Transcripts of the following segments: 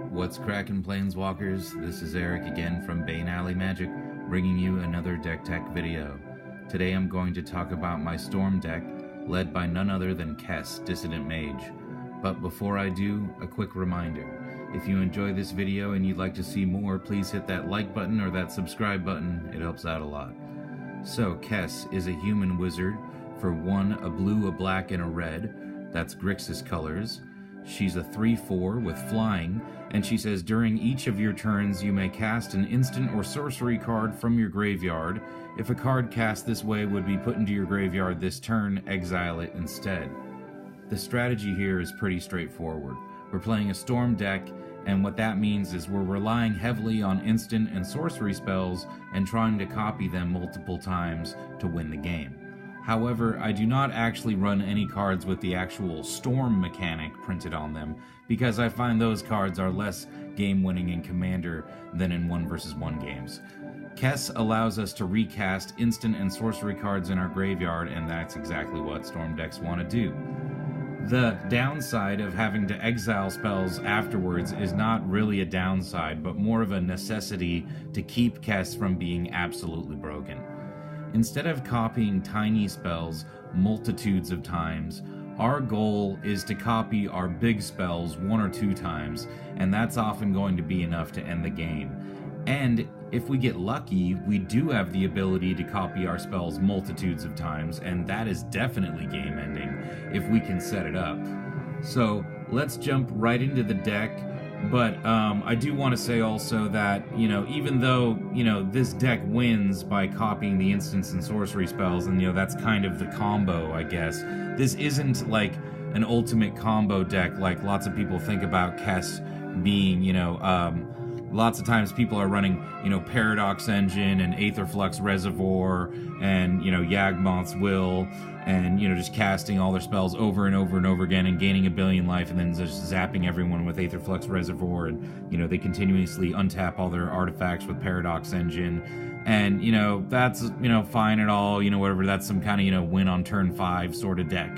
What's crackin' Planeswalkers? This is Eric again from Bane Alley Magic, bringing you another deck tech video. Today I'm going to talk about my Storm deck, led by none other than Kess Dissident Mage. But before I do, a quick reminder. If you enjoy this video and you'd like to see more, please hit that like button or that subscribe button, it helps out a lot. So, Kess is a human wizard for 1, a blue, a black, and a red. That's Grixis colors. She's a 3/4 with flying, and she says during each of your turns you may cast an instant or sorcery card from your graveyard. If a card cast this way would be put into your graveyard this turn, exile it instead. The strategy here is pretty straightforward. We're playing a Storm deck, and what that means is we're relying heavily on instant and sorcery spells and trying to copy them multiple times to win the game. However, I do not actually run any cards with the actual Storm mechanic printed on them, because I find those cards are less game-winning in Commander than in 1v1 games. Kess allows us to recast instant and sorcery cards in our graveyard, and that's exactly what Storm decks want to do. The downside of having to exile spells afterwards is not really a downside, but more of a necessity to keep Kess from being absolutely broken. Instead of copying tiny spells multitudes of times, our goal is to copy our big spells 1 or 2 times, and that's often going to be enough to end the game. And if we get lucky, we do have the ability to copy our spells multitudes of times, and that is definitely game-ending if we can set it up. So let's jump right into the deck. But I do want to say also that, even though, this deck wins by copying the instants and sorcery spells, and, that's kind of the combo, I guess, this isn't like an ultimate combo deck like lots of people think about Kess being, lots of times people are running, Paradox Engine and Aetherflux Reservoir and, Yawgmoth's Will and, just casting all their spells over and over and over again and gaining a billion life and then just zapping everyone with Aetherflux Reservoir and, they continuously untap all their artifacts with Paradox Engine. And, that's, fine at all, whatever, that's some kind of, win on turn 5 sort of deck.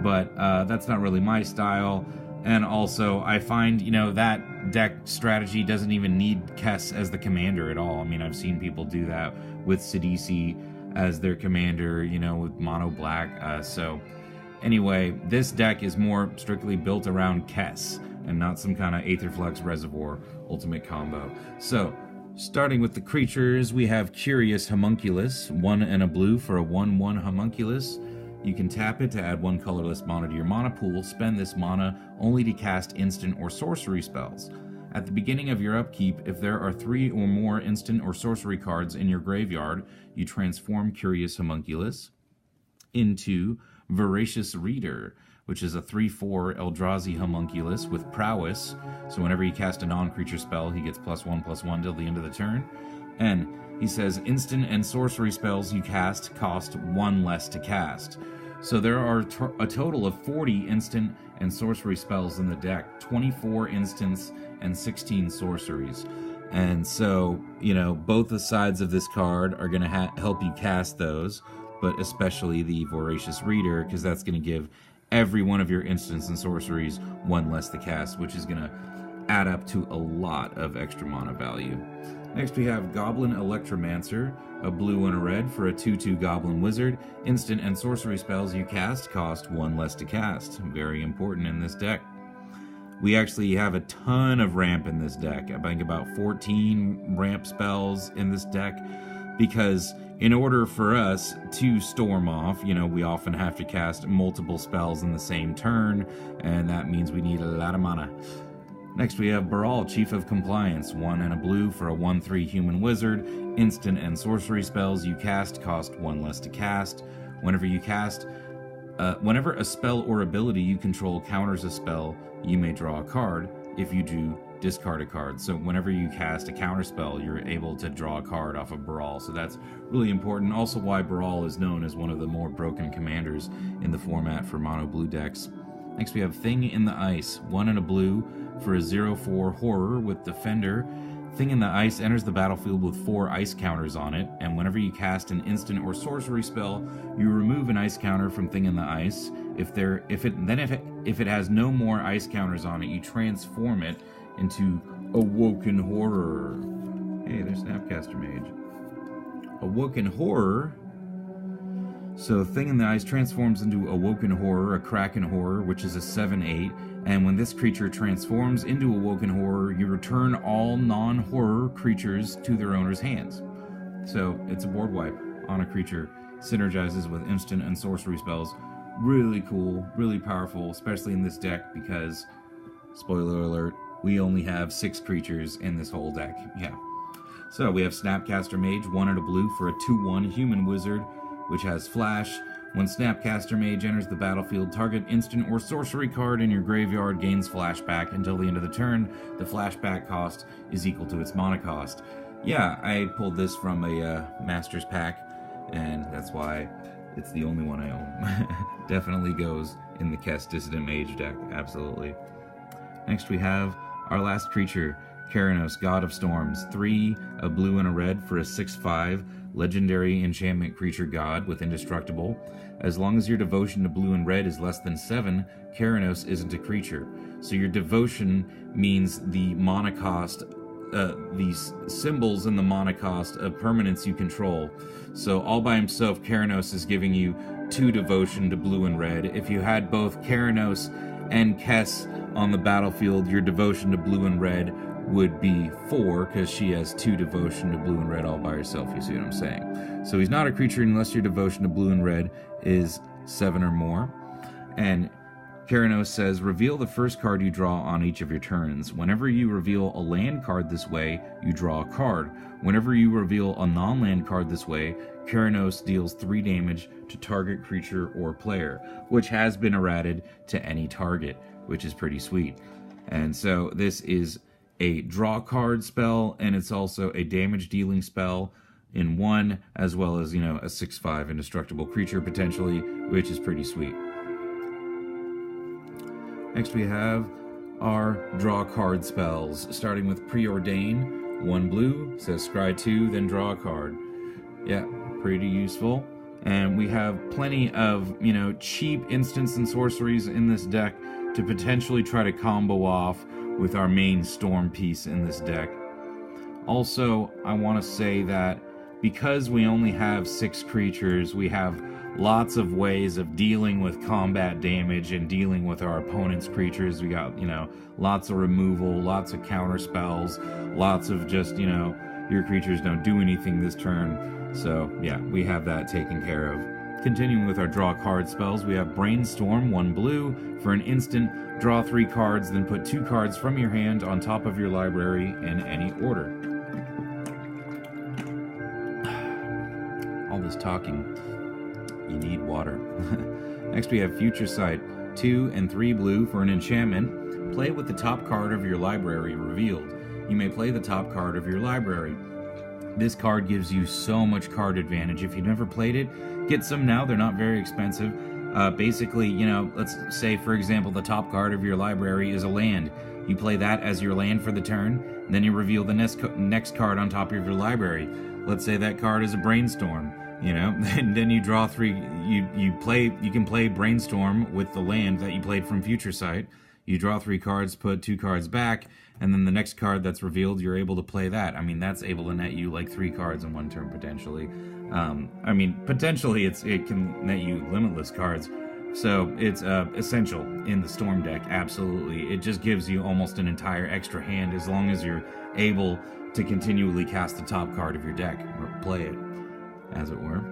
But that's not really my style. And also, I find, that deck strategy doesn't even need Kess as the commander at all. I mean, I've seen people do that with Sidisi as their commander, with mono black. So, anyway, this deck is more strictly built around Kess and not some kind of Aetherflux Reservoir ultimate combo. So, starting with the creatures, we have Curious Homunculus, 1 and a blue for a 1/1 Homunculus. You can tap it to add 1 colorless mana to your mana pool. Spend this mana only to cast instant or sorcery spells. At the beginning of your upkeep, if there are 3 or more instant or sorcery cards in your graveyard, you transform Curious Homunculus into Voracious Reader, which is a 3/4 Eldrazi Homunculus with Prowess. So whenever you cast a non-creature spell, he gets +1/+1 till the end of the turn. And he says instant and sorcery spells you cast cost 1 less to cast. So there are a total of 40 instant and sorcery spells in the deck, 24 instants and 16 sorceries. And so, both the sides of this card are going to help you cast those, but especially the Voracious Reader, because that's going to give every one of your instants and sorceries 1 less to cast, which is going to add up to a lot of extra mana value. Next we have Goblin Electromancer, a blue and a red for a 2/2 Goblin Wizard. Instant and sorcery spells you cast cost 1 less to cast. Very important in this deck. We actually have a ton of ramp in this deck. I think about 14 ramp spells in this deck, because in order for us to storm off, we often have to cast multiple spells in the same turn, and that means we need a lot of mana. Next we have Baral, Chief of Compliance, 1 and a blue for a 1/3 human wizard. Instant and sorcery spells you cast cost 1 less to cast. Whenever a spell or ability you control counters a spell, you may draw a card. If you do, discard a card. So whenever you cast a counterspell, you're able to draw a card off of Baral. So that's really important. Also why Baral is known as one of the more broken commanders in the format for mono blue decks. Next we have Thing in the Ice, 1 and a blue for a 0/4 horror with Defender. Thing in the Ice enters the battlefield with 4 ice counters on it, and whenever you cast an instant or sorcery spell, you remove an ice counter from Thing in the Ice. If it has no more ice counters on it, you transform it into Awoken Horror. Hey, there's Snapcaster Mage. Awoken Horror. So Thing in the Ice transforms into Awoken Horror, a Kraken Horror, which is a 7/8, and when this creature transforms into Awoken Horror, you return all non-horror creatures to their owner's hands. So it's a board wipe on a creature, synergizes with instant and sorcery spells. Really cool, really powerful, especially in this deck because, spoiler alert, we only have 6 creatures in this whole deck. Yeah. So we have Snapcaster Mage, 1 and a blue for a 2/1 human wizard, which has Flash. When Snapcaster Mage enters the battlefield, target instant or sorcery card in your graveyard gains flashback until the end of the turn. The flashback cost is equal to its mana cost. Yeah, I pulled this from a Master's Pack, and that's why it's the only one I own. Definitely goes in the Kess Dissident Mage deck, absolutely. Next we have our last creature, Keranos, God of Storms. 3, a blue and a red for a 6/5. Legendary enchantment creature god with indestructible. As long as your devotion to blue and red is less than 7, Keranos isn't a creature. So your devotion means the mana cost, these symbols in the mana cost of permanents you control. So all by himself, Keranos is giving you 2 devotion to blue and red. If you had both Keranos and Kess on the battlefield, your devotion to blue and red would be 4, because she has 2 devotion to blue and red all by herself, you see what I'm saying? So he's not a creature unless your devotion to blue and red is 7 or more. And Keranos says, reveal the first card you draw on each of your turns. Whenever you reveal a land card this way, you draw a card. Whenever you reveal a non-land card this way, Keranos deals 3 damage to target creature or player, which has been errated to any target, which is pretty sweet. And so this is a draw card spell, and it's also a damage dealing spell in 1, as well as, you know, a 6/5 indestructible creature potentially, which is pretty sweet. Next we have our draw card spells, starting with Preordain. 1 blue, says scry 2, then draw a card. Yeah, pretty useful. And we have plenty of, you know, cheap instants and sorceries in this deck to potentially try to combo off with our main storm piece in this deck. Also, I want to say that because we only have 6 creatures, we have lots of ways of dealing with combat damage and dealing with our opponent's creatures. We got, you know, lots of removal, lots of counter spells, lots of just, you know, your creatures don't do anything this turn. So yeah, we have that taken care of. Continuing with our draw card spells, we have Brainstorm, 1 blue, for an instant, draw 3 cards, then put 2 cards from your hand on top of your library in any order. All this talking, you need water. Next we have Future Sight, 2 and 3 blue for an enchantment. Play with the top card of your library revealed. You may play the top card of your library. This card gives you so much card advantage. If you've never played it, get some now. They're not very expensive. Basically, you know, let's say, for example, the top card of your library is a land. You play that as your land for the turn, then you reveal the next card on top of your library. Let's say that card is a Brainstorm, you know, and then you draw 3, you can play Brainstorm with the land that you played from Future Sight. You draw 3 cards, put 2 cards back, and then the next card that's revealed, you're able to play that. I mean, that's able to net you like 3 cards in 1 turn, potentially. I mean, potentially it can net you limitless cards. So it's essential in the Storm deck, absolutely. It just gives you almost an entire extra hand as long as you're able to continually cast the top card of your deck, or play it, as it were.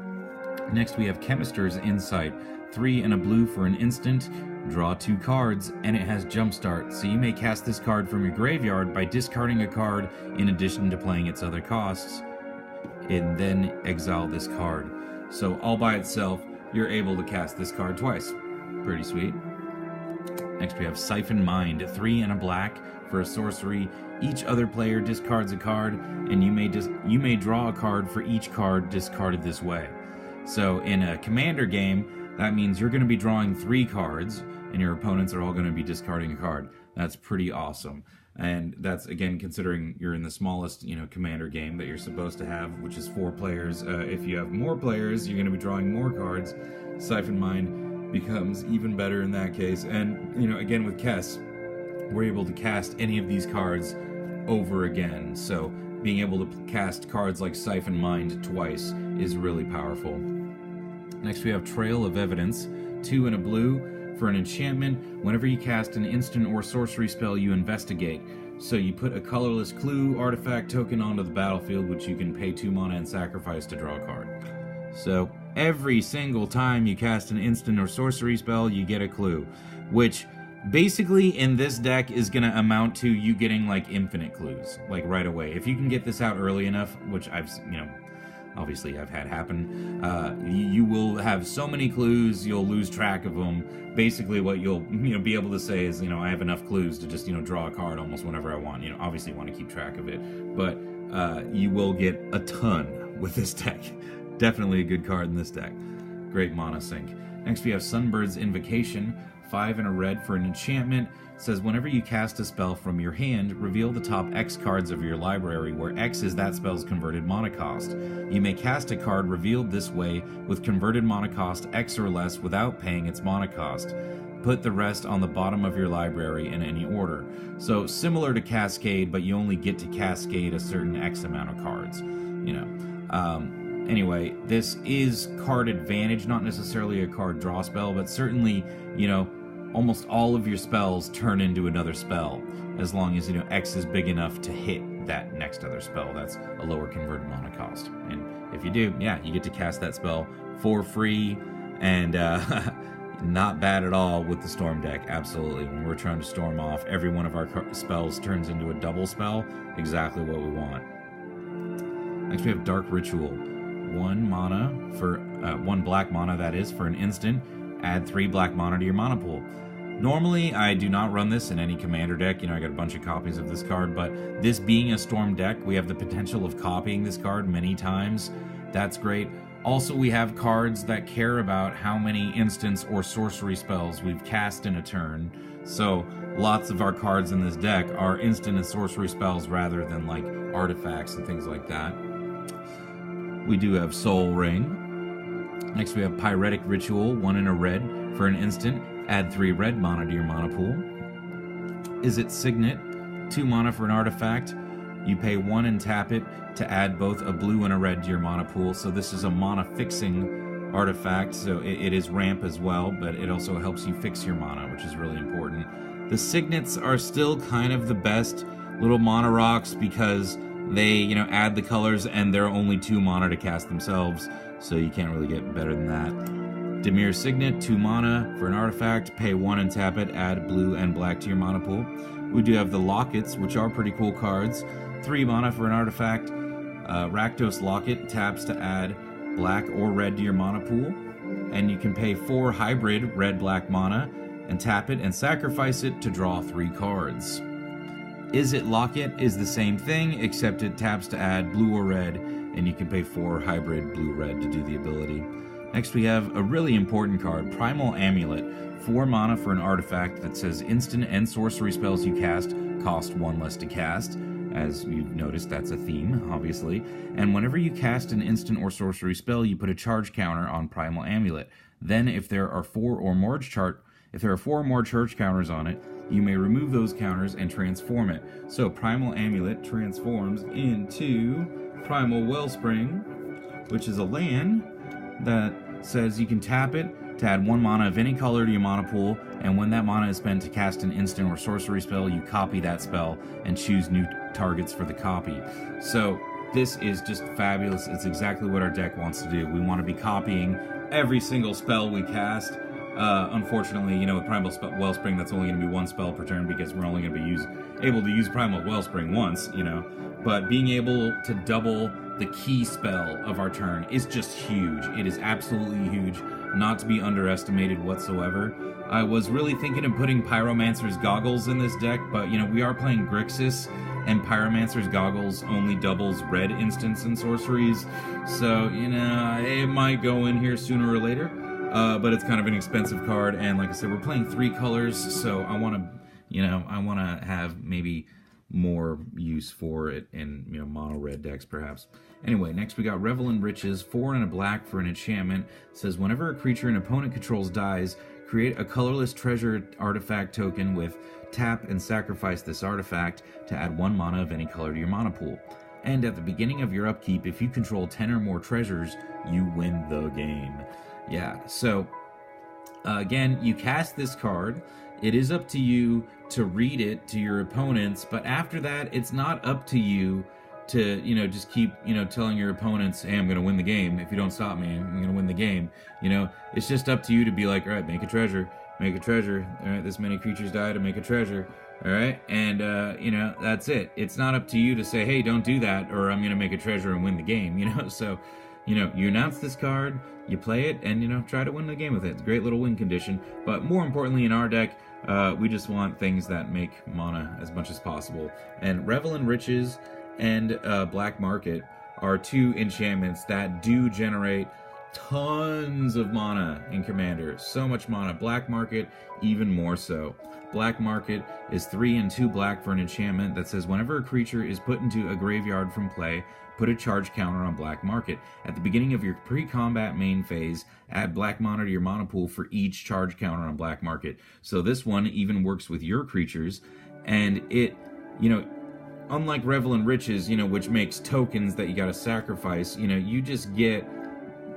Next we have Chemist's Insight, 3 and a blue for an instant, draw 2 cards, and it has Jumpstart, so you may cast this card from your graveyard by discarding a card in addition to playing its other costs, and then exile this card. So all by itself, you're able to cast this card twice. Pretty sweet. Next we have Siphon Mind, 3 and a black for a sorcery. Each other player discards a card, and you may draw a card for each card discarded this way. So in a commander game, that means you're going to be drawing 3 cards, and your opponents are all going to be discarding a card. That's pretty awesome. And that's, again, considering you're in the smallest, commander game that you're supposed to have, which is 4 players. If you have more players, you're going to be drawing more cards. Siphon Mind becomes even better in that case. And, again, with Kess, we're able to cast any of these cards over again. So being able to cast cards like Siphon Mind twice is really powerful. Next we have Trail of Evidence, 2 and a blue. For an enchantment, whenever you cast an instant or sorcery spell, you investigate. So you put a colorless clue artifact token onto the battlefield, which you can pay 2 mana and sacrifice to draw a card. So every single time you cast an instant or sorcery spell, you get a clue, which basically in this deck is going to amount to you getting like infinite clues, like right away. If you can get this out early enough, which obviously I've had happen, you will have so many clues you'll lose track of them. Basically what you'll be able to say is, I have enough clues to just draw a card almost whenever I want. Obviously you want to keep track of it, but you will get a ton with this deck. Definitely a good card in this deck. Great mana sink. Next we have Sunbird's Invocation, 5 and a red for an enchantment. It says whenever you cast a spell from your hand, reveal the top X cards of your library, where X is that spell's converted mana cost. You may cast a card revealed this way with converted mana cost X or less without paying its mana cost. Put the rest on the bottom of your library in any order. So similar to Cascade, but you only get to cascade a certain X amount of cards. Anyway, this is card advantage, not necessarily a card draw spell, but certainly, almost all of your spells turn into another spell, as long as, X is big enough to hit that next other spell. That's a lower converted mana cost. And if you do, yeah, you get to cast that spell for free, and not bad at all with the Storm deck, absolutely. When we're trying to storm off, every one of our spells turns into a double spell, exactly what we want. Next we have Dark Ritual. 1 mana for, 1 black mana that is, for an instant. Add 3 black mana to your mana pool. Normally, I do not run this in any commander deck. I got a bunch of copies of this card, but this being a Storm deck, we have the potential of copying this card many times. That's great. Also, we have cards that care about how many instants or sorcery spells we've cast in a turn. So, lots of our cards in this deck are instant and sorcery spells rather than like artifacts and things like that. We do have Soul Ring. Next we have Pyretic Ritual, 1 and a red for an instant. Add 3 red mana to your mana pool. Is it Signet? 2 mana for an artifact. You pay 1 and tap it to add both a blue and a red to your mana pool. So this is a mana fixing artifact, so it is ramp as well, but it also helps you fix your mana, which is really important. The Signets are still kind of the best little mana rocks because they, add the colors and they're only 2 mana to cast themselves, so you can't really get better than that. Dimir Signet, 2 mana for an artifact, pay 1 and tap it, add blue and black to your mana pool. We do have the Lockets, which are pretty cool cards. 3 mana for an artifact. Rakdos Locket taps to add black or red to your mana pool. And you can pay 4 hybrid red-black mana and tap it and sacrifice it to draw 3 cards. Is It Locket is the same thing, except it taps to add blue or red, and you can pay 4 hybrid blue-red to do the ability. Next we have a really important card, Primal Amulet. 4 mana for an artifact that says instant and sorcery spells you cast cost 1 less to cast. As you've noticed, that's a theme, obviously. And whenever you cast an instant or sorcery spell, you put a charge counter on Primal Amulet. Then if there are 4 or more charge counters on it, you may remove those counters and transform it. So Primal Amulet transforms into Primal Wellspring, which is a land that says you can tap it to add 1 mana of any color to your mana pool, and when that mana is spent to cast an instant or sorcery spell, you copy that spell and choose new targets for the copy. So this is just fabulous. It's exactly what our deck wants to do. We want to be copying every single spell we cast. Unfortunately, with Primal Wellspring, that's only going to be 1 spell per turn because we're only going to be able to use Primal Wellspring once, But being able to double the key spell of our turn is just huge. It is absolutely huge, not to be underestimated whatsoever. I was really thinking of putting Pyromancer's Goggles in this deck, but, we are playing Grixis, and Pyromancer's Goggles only doubles red instants and sorceries, so, it might go in here sooner or later. But it's kind of an expensive card, and like I said, we're playing 3 colors, so I want to, You know, I want to have maybe more use for it in, you know, mono red decks perhaps. Anyway, next we got Revel in Riches, 4 and a black for an enchantment. It says whenever a creature an opponent controls dies, create a colorless treasure artifact token with tap and sacrifice this artifact to add 1 mana of any color to your mana pool. And at the beginning of your upkeep, if you control 10 or more treasures, you win the game. Yeah, so again, you cast this card. It is up to you to read it to your opponents, but after that, it's not up to you to, you know, just keep, you know, telling your opponents, hey, I'm going to win the game. If you don't stop me, I'm going to win the game. You know, it's just up to you to be like, all right, make a treasure. Make a treasure. All right, this many creatures die to make a treasure. All right, and, you know, that's it. It's not up to you to say, hey, don't do that, or I'm going to make a treasure and win the game, you know? So, you know, you announce this card, you play it, and, you know, try to win the game with it. It's a great little win condition. But more importantly, in our deck, we just want things that make mana as much as possible. And Revel in Riches and Black Market are 2 enchantments that do generate tons of mana in Commander. So much mana. Black Market, even more so. Black Market is 3 and 2 black for an enchantment that says whenever a creature is put into a graveyard from play, put a charge counter on Black Market. At the beginning of your pre-combat main phase, add black mana to your mana pool for each charge counter on Black Market. So this one even works with your creatures, and it, you know, unlike Revel in Riches, you know, which makes tokens that you gotta sacrifice, you know, you just get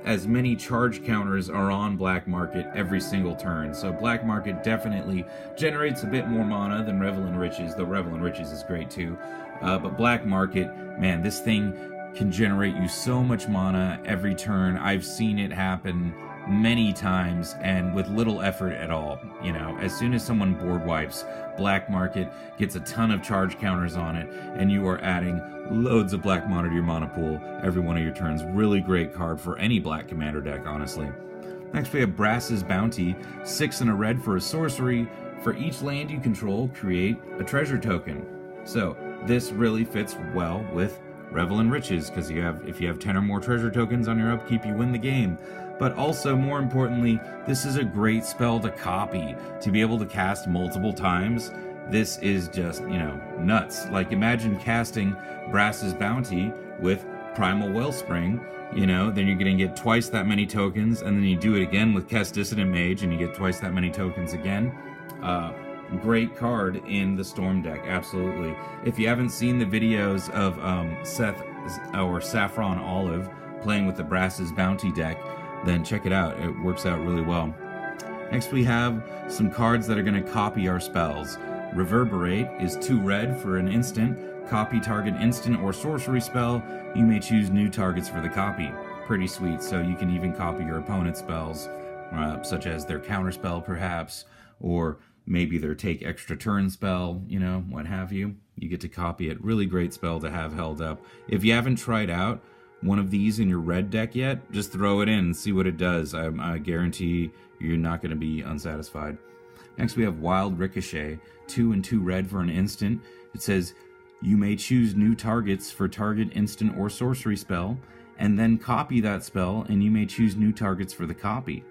as many charge counters are on Black Market every single turn. So Black Market definitely generates a bit more mana than Revel in Riches, though Revel in Riches is great too. But Black Market, man, this thing can generate you so much mana every turn. I've seen it happen many times and with little effort at all. You know, as soon as someone board wipes, Black Market gets a ton of charge counters on it, and you are adding loads of black mana to your mana pool every one of your turns. Really great card for any black commander deck, honestly. Next we have Brass's Bounty, 6 and a red for a sorcery. For each land you control, create a treasure token. So this really fits well with Revel in Riches, because if you have 10 or more treasure tokens on your upkeep, you win the game. But also, more importantly, this is a great spell to copy, to be able to cast multiple times. This is just, you know, nuts. Like, imagine casting Brass's Bounty with Primal Wellspring, you know, then you're going to get twice that many tokens, and then you do it again with Kess Dissident Mage, and you get twice that many tokens again. Great card in the Storm deck, absolutely. If you haven't seen the videos of Seth or Saffron Olive playing with the Brass's Bounty deck, then check it out. It works out really well. Next we have some cards that are going to copy our spells. Reverberate is 2 red for an instant. Copy target instant or sorcery spell. You may choose new targets for the copy. Pretty sweet, so you can even copy your opponent's spells, such as their Counterspell perhaps, or maybe their Take Extra Turn spell, you know, what have you. You get to copy it. Really great spell to have held up. If you haven't tried out one of these in your red deck yet, just throw it in and see what it does. I guarantee you're not going to be unsatisfied. Next we have Wild Ricochet, 2 and 2 red for an instant. It says you may choose new targets for target instant or sorcery spell, and then copy that spell, and you may choose new targets for the copy,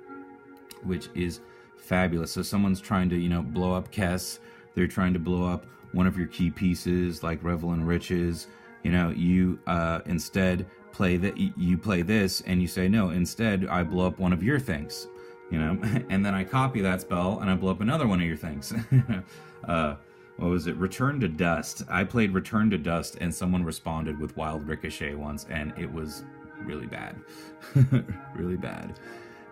which is fabulous. So someone's trying to, you know, blow up Kess. They're trying to blow up one of your key pieces like Revel in Riches. You know, you instead play this, and you say, no, instead I blow up one of your things, you know, and then I copy that spell and I blow up another one of your things. What was it? Return to Dust. I played Return to Dust, and someone responded with Wild Ricochet once, and it was really bad. Really bad.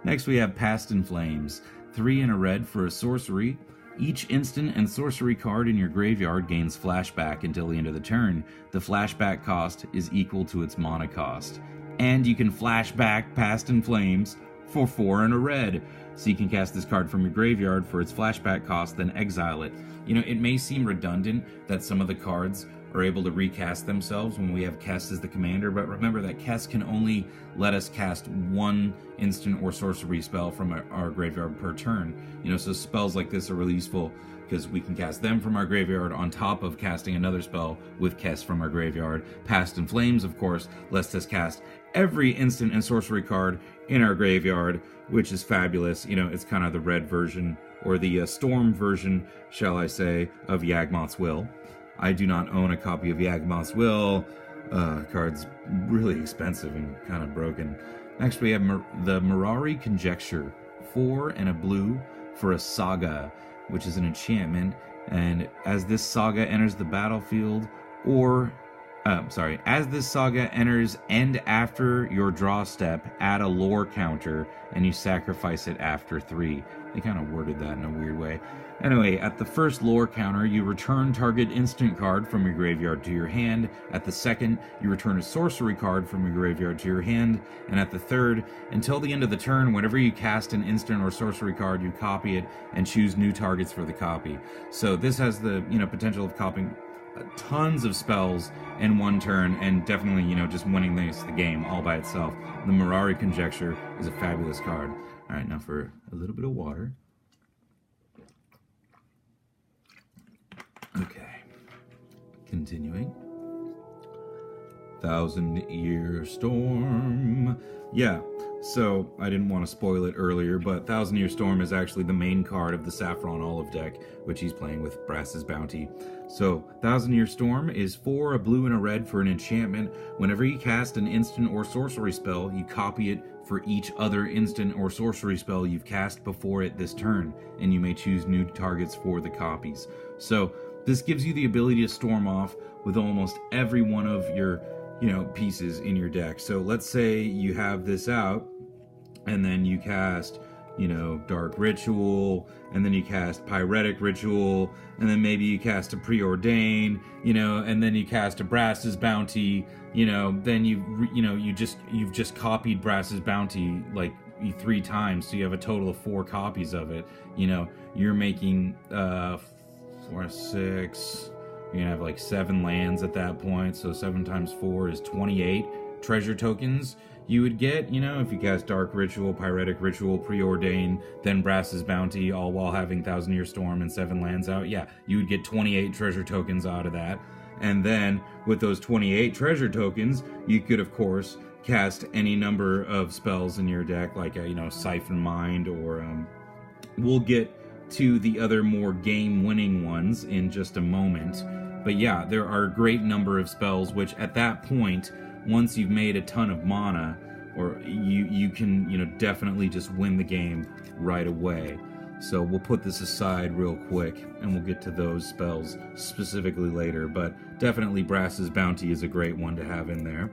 Next we have Past in Flames. 3 and a red for a sorcery. Each instant and sorcery card in your graveyard gains flashback until the end of the turn. The flashback cost is equal to its mana cost. And you can flashback Past in Flames for 4 and a red. So you can cast this card from your graveyard for its flashback cost, then exile it. You know, it may seem redundant that some of the cards are able to recast themselves when we have Kess as the commander, but remember that Kess can only let us cast 1 instant or sorcery spell from our graveyard per turn. You know, so spells like this are really useful because we can cast them from our graveyard on top of casting another spell with Kess from our graveyard. Past in Flames, of course, lets us cast every instant and sorcery card in our graveyard, which is fabulous. You know, it's kind of the red version or the Storm version, shall I say, of Yawgmoth's Will. I do not own a copy of Yawgmoth's Will. Card's really expensive and kind of broken. Next we have the Mirari Conjecture, 4 and a blue for a Saga, which is an enchantment, and as this Saga enters the battlefield, as this Saga enters and after your draw step, add a lore counter, and you sacrifice it after 3. They kind of worded that in a weird way. Anyway, at the first lore counter, you return target instant card from your graveyard to your hand. At the second, you return a sorcery card from your graveyard to your hand. And at the third, until the end of the turn, whenever you cast an instant or sorcery card, you copy it and choose new targets for the copy. So this has the potential of copying tons of spells in one turn, and definitely just winning the game all by itself. The Mirari Conjecture is a fabulous card. All right, now for a little bit of water. Okay, continuing. 1,000-Year Storm. Yeah, so I didn't want to spoil it earlier, but 1,000-Year Storm is actually the main card of the Saffron Olive deck, which he's playing with Brass's Bounty. So 1,000-Year Storm is 4, a blue and a red for an enchantment. Whenever you cast an instant or sorcery spell, you copy it for each other instant or sorcery spell you've cast before it this turn, and you may choose new targets for the copies. So this gives you the ability to storm off with almost every one of your pieces in your deck. So let's say you have this out, and then you cast Dark Ritual, and then you cast Pyretic Ritual, and then maybe you cast a Preordain, and then you cast a Brass's Bounty, then you've just copied Brass's Bounty like 3 times, so you have a total of 4 copies of it. You're making 4, 6. You're gonna have like 7 lands at that point, so 7 times 4 is 28 treasure tokens you would get, if you cast Dark Ritual, Pyretic Ritual, Preordain, then Brass's Bounty, all while having 1,000-Year Storm and 7 lands out. Yeah, you would get 28 treasure tokens out of that. And then, with those 28 treasure tokens, you could, of course, cast any number of spells in your deck, like, Siphon Mind, or, we'll get to the other more game-winning ones in just a moment. But yeah, there are a great number of spells, which at that point, once you've made a ton of mana, or you can definitely just win the game right away. So we'll put this aside real quick, and we'll get to those spells specifically later, but definitely Brass's Bounty is a great one to have in there.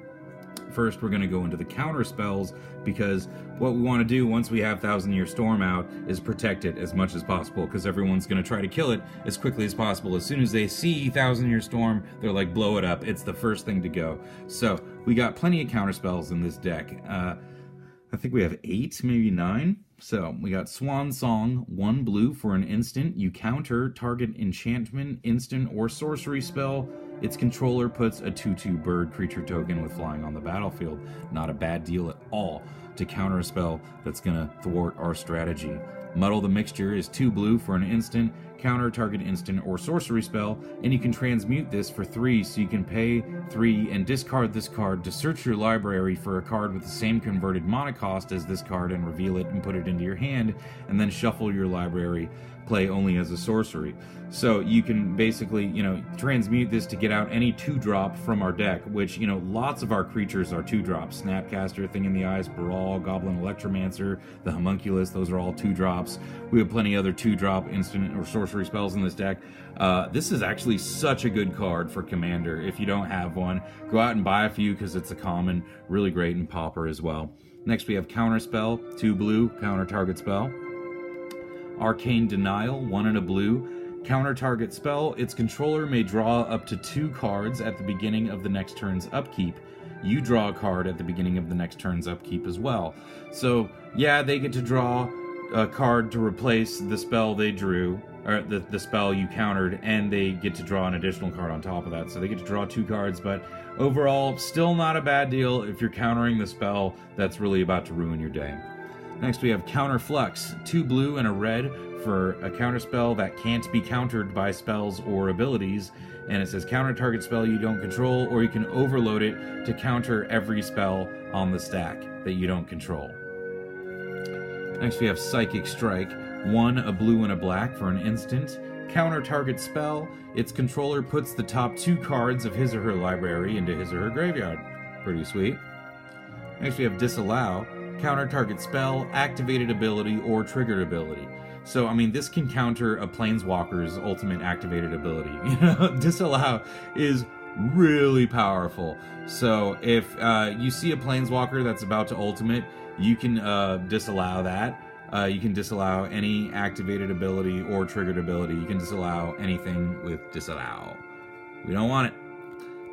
First, we're going to go into the counter spells, because what we want to do once we have 1,000-Year Storm out is protect it as much as possible, because everyone's going to try to kill it as quickly as possible. As soon as they see 1,000-Year Storm, they're like, blow it up. It's the first thing to go. So we got plenty of counter spells in this deck. I think we have 8, maybe 9. So we got Swan Song, 1 blue for an instant. You counter target enchantment, instant, or sorcery spell. Its controller puts a 2/2 bird creature token with flying on the battlefield. Not a bad deal at all to counter a spell that's going to thwart our strategy. Muddle the Mixture is 2 blue for an instant. Counter target instant or sorcery spell, and you can transmute this for 3, so you can pay 3 and discard this card to search your library for a card with the same converted mana cost as this card and reveal it and put it into your hand, and then shuffle your library, play only as a sorcery. So you can basically, transmute this to get out any 2-drop from our deck, which, lots of our creatures are 2-drops. Snapcaster, Thing in the Eyes, Brawl, Goblin Electromancer, the Homunculus, those are all 2-drops. We have plenty other 2-drop instant or sorcery spells in this deck. This is actually such a good card for Commander. If you don't have one, go out and buy a few, because it's a common, really great in Pauper as well. Next we have Counterspell, 2 blue, counter target spell. Arcane Denial, 1 and a blue. Counter target spell, its controller may draw up to 2 cards at the beginning of the next turn's upkeep. You draw a card at the beginning of the next turn's upkeep as well. So, yeah, they get to draw a card to replace the spell they drew, or the spell you countered, and they get to draw an additional card on top of that. So they get to draw 2 cards, but overall, still not a bad deal if you're countering the spell that's really about to ruin your day. Next we have Counter Flux, 2 blue and a red for a counterspell that can't be countered by spells or abilities, and it says counter target spell you don't control, or you can overload it to counter every spell on the stack that you don't control. Next we have Psychic Strike, 1 a blue and a black for an instant. Counter target spell. Its controller puts the top 2 cards of his or her library into his or her graveyard. Pretty sweet. Next we have Disallow. Counter target spell, activated ability, or triggered ability. So, I mean, this can counter a Planeswalker's ultimate activated ability. You know, Disallow is really powerful. So, if you see a Planeswalker that's about to ultimate, you can disallow that. You can disallow any activated ability or triggered ability. You can disallow anything with Disallow. We don't want it.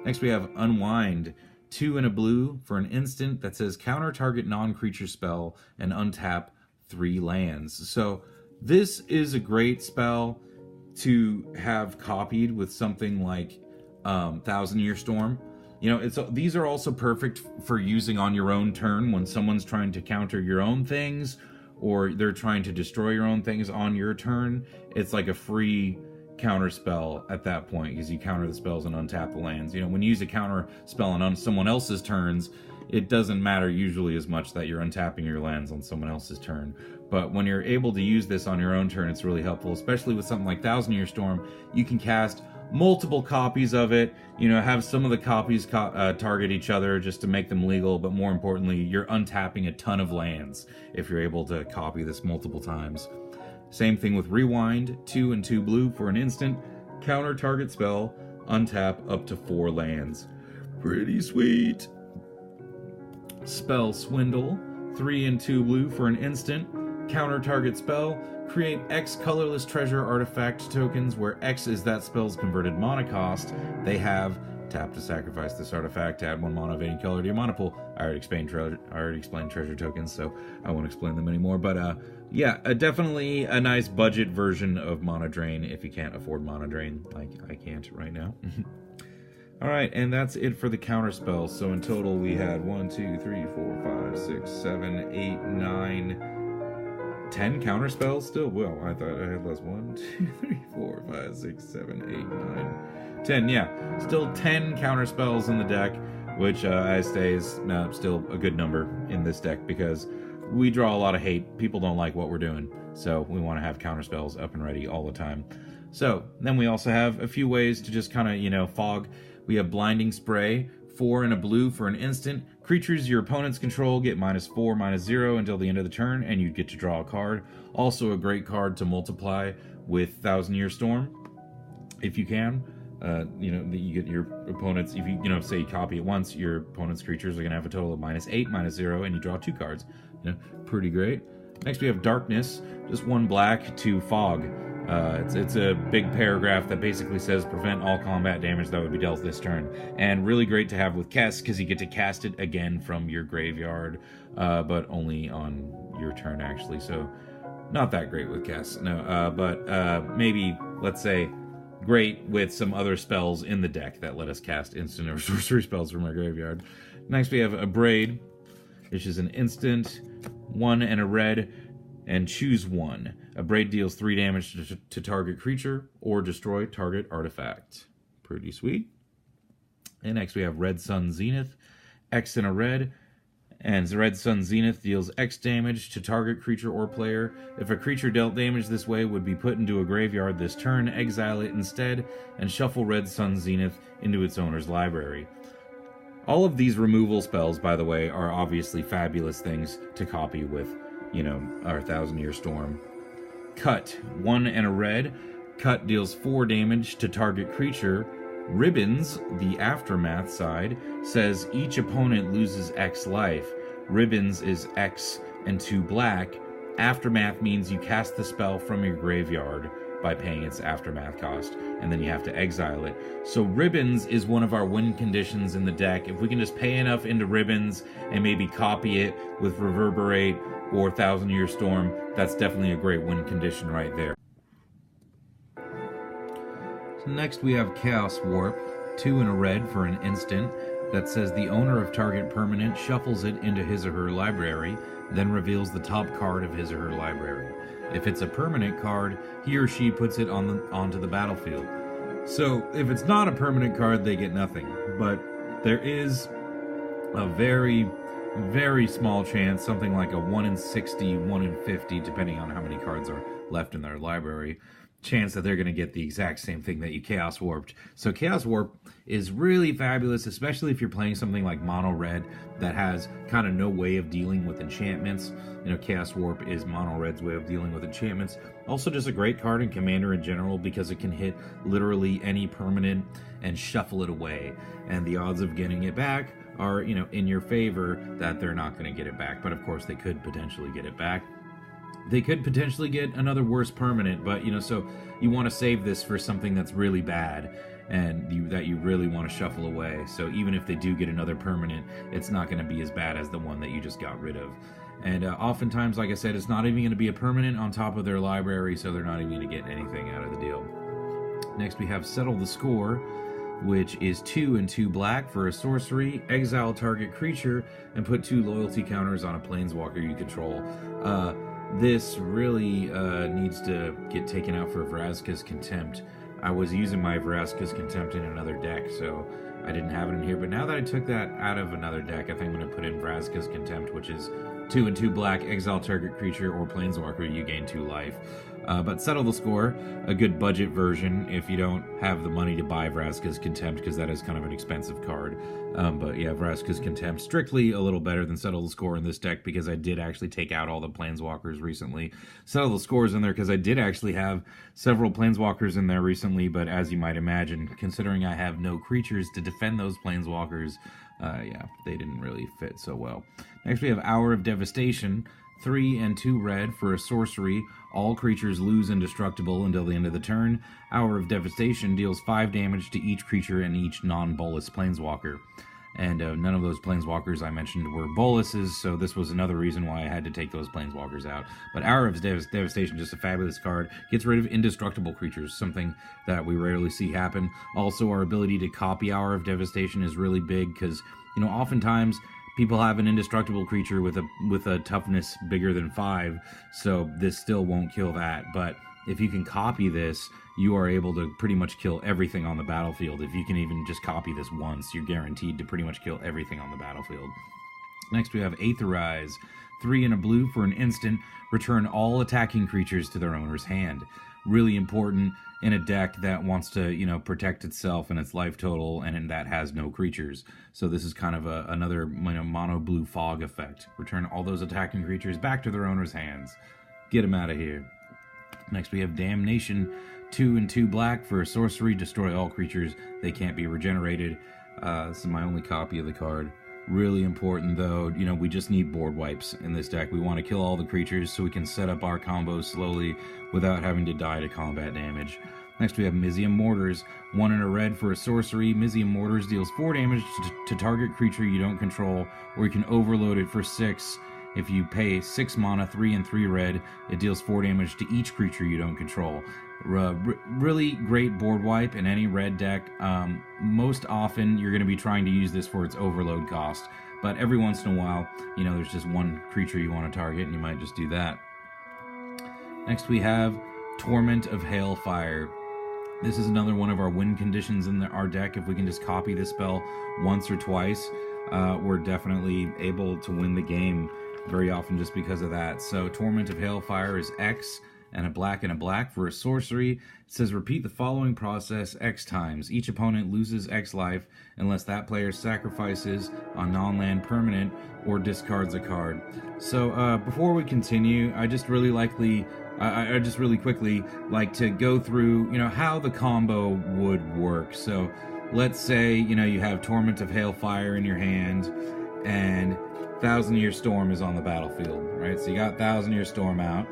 Next we have Unwind. 2 and a blue for an instant that says counter target non-creature spell and untap 3 lands. So this is a great spell to have copied with something like Thousand Year Storm. You know, these are also perfect for using on your own turn when someone's trying to counter your own things, or they're trying to destroy your own things on your turn. It's like a free counter spell at that point, because you counter the spells and untap the lands. You know, when you use a counter spell on someone else's turns, it doesn't matter usually as much that you're untapping your lands on someone else's turn. But when you're able to use this on your own turn, it's really helpful, especially with something like Thousand Year Storm. You can cast multiple copies of it, you know, have some of the copies target each other just to make them legal, but more importantly, you're untapping a ton of lands if you're able to copy this multiple times. Same thing with Rewind. 2 and 2 blue for an instant. Counter target spell. Untap up to 4 lands. Pretty sweet. Spell Swindle. 3 and 2 blue for an instant. Counter target spell. Create X colorless treasure artifact tokens where X is that spell's converted mana cost. They have tap to sacrifice this artifact to add 1 mana of any color to your mana pool. I already explained treasure tokens, so I won't explain them anymore. But yeah, definitely a nice budget version of Mana Drain if you can't afford Mana Drain, like I can't right now. Alright, and that's it for the counter spells. So in total we had 1, 2, 3, 4, 5, 6, 7, 8, 9, 10 counter spells still? Well, I thought I had less. 1, 2, 3, 4, 5, 6, 7, 8, 9, 10. Yeah, still 10 counter spells in the deck, which I say is still a good number in this deck because we draw a lot of hate. People don't like what we're doing, so we want to have counter spells up and ready all the time. So then we also have a few ways to just kind of, you know, fog. We have Blinding Spray, 4 and a blue for an instant. Creatures your opponents control get -4/-0 until the end of the turn, and you get to draw a card. Also a great card to multiply with Thousand Year Storm, if you can. You know, you get your opponents, if you know, say you copy it once, your opponent's creatures are going to have a total of -8/-0, and you draw 2 cards. You know, pretty great. Next we have Darkness, just 1 black to fog. It's a big paragraph that basically says prevent all combat damage that would be dealt this turn. And really great to have with Kess, because you get to cast it again from your graveyard, but only on your turn actually, so not that great with Kess. No, but maybe, let's say, great with some other spells in the deck that let us cast instant or sorcery spells from our graveyard. Next we have a Braid, which is an instant, 1 and a red, and choose 1. A Braid deals 3 damage to target creature or destroy target artifact. Pretty sweet. And next we have Red Sun Zenith, X and a red, and Red Sun Zenith deals X damage to target creature or player. If a creature dealt damage this way would be put into a graveyard this turn, exile it instead, and shuffle Red Sun Zenith into its owner's library. All of these removal spells, by the way, are obviously fabulous things to copy with, you know, our Thousand Year Storm. Cut, 1 and a red. Cut deals 4 damage to target creature. Ribbons, the Aftermath side, says each opponent loses X life. Ribbons is X and 2 black. Aftermath means you cast the spell from your graveyard by paying its Aftermath cost, and then you have to exile it. So Ribbons is one of our win conditions in the deck. If we can just pay enough into Ribbons and maybe copy it with Reverberate or Thousand Year Storm, that's definitely a great win condition right there. So next we have Chaos Warp, 2 and a red for an instant, that says the owner of target permanent shuffles it into his or her library, then reveals the top card of his or her library. If it's a permanent card, he or she puts it onto the battlefield. So if it's not a permanent card, they get nothing. But there is a very very small chance, something like a 1 in 60, 1 in 50, depending on how many cards are left in their library, chance that they're going to get the exact same thing that you Chaos Warped. So Chaos Warp is really fabulous, especially if you're playing something like Mono Red that has kind of no way of dealing with enchantments. You know, Chaos Warp is Mono Red's way of dealing with enchantments. Also just a great card in Commander in general because it can hit literally any permanent and shuffle it away. And the odds of getting it back are, you know, in your favor that they're not going to get it back. But of course they could potentially get it back. They could potentially get another worse permanent, but, you know, so you want to save this for something that's really bad and that you really want to shuffle away. So even if they do get another permanent, it's not going to be as bad as the one that you just got rid of. And oftentimes, like I said, it's not even going to be a permanent on top of their library, so they're not even going to get anything out of the deal. Next, we have Settle the Score, which is 2 and 2 black for a sorcery. Exile target creature and put 2 loyalty counters on a planeswalker you control. This really needs to get taken out for Vraska's Contempt. I was using my Vraska's Contempt in another deck, so I didn't have it in here. But now that I took that out of another deck, I think I'm going to put in Vraska's Contempt, which is 2 and 2 black, exile target creature or planeswalker, you gain 2 life. But Settle the Score, a good budget version if you don't have the money to buy Vraska's Contempt, because that is kind of an expensive card. But yeah, Vraska's Contempt, strictly a little better than Settle the Score in this deck, because I did actually take out all the planeswalkers recently. Settle the Score is in there because I did actually have several planeswalkers in there recently, but as you might imagine, considering I have no creatures to defend those planeswalkers, yeah, they didn't really fit so well. Next we have Hour of Devastation, 3 and 2 red for a sorcery. All creatures lose indestructible until the end of the turn. Hour of Devastation deals 5 damage to each creature and each non-bolus planeswalker. And none of those planeswalkers I mentioned were boluses, so this was another reason why I had to take those planeswalkers out. But Hour of Devastation, just a fabulous card. Gets rid of indestructible creatures, something that we rarely see happen. Also, our ability to copy Hour of Devastation is really big, because, you know, oftentimes people have an indestructible creature with a toughness bigger than 5, so this still won't kill that. But if you can copy this, you are able to pretty much kill everything on the battlefield. If you can even just copy this once, you're guaranteed to pretty much kill everything on the battlefield. Next we have Aetherize, 3 and a blue for an instant. Return all attacking creatures to their owner's hand. Really important in a deck that wants to, you know, protect itself and its life total, and that has no creatures. So this is kind of another, you know, mono blue fog effect. Return all those attacking creatures back to their owner's hands. Get them out of here. Next we have Damnation, 2 and 2 black for a sorcery. Destroy all creatures. They can't be regenerated. This is my only copy of the card. Really important though, you know, we just need board wipes in this deck. We want to kill all the creatures so we can set up our combos slowly without having to die to combat damage. Next we have Mizzium Mortars, 1 and a red for a sorcery. Mizzium Mortars deals 4 damage to target creature you don't control, or you can overload it for 6. If you pay 6 mana, 3 and 3 red, it deals 4 damage to each creature you don't control. Really great board wipe in any red deck. Most often you're going to be trying to use this for its overload cost, but every once in a while, you know, there's just one creature you want to target and you might just do that. Next we have Torment of Hailfire. This is another one of our win conditions in our deck. If we can just copy this spell once or twice, we're definitely able to win the game very often just because of that. So Torment of Hailfire is X and a black for a sorcery. It says repeat the following process X times. Each opponent loses X life unless that player sacrifices a non-land permanent or discards a card. So before we continue, I just really quickly like to go through, you know, how the combo would work. So let's say, you know, you have Torment of Hailfire in your hand and Thousand Year Storm is on the battlefield, right? So you got Thousand Year Storm out.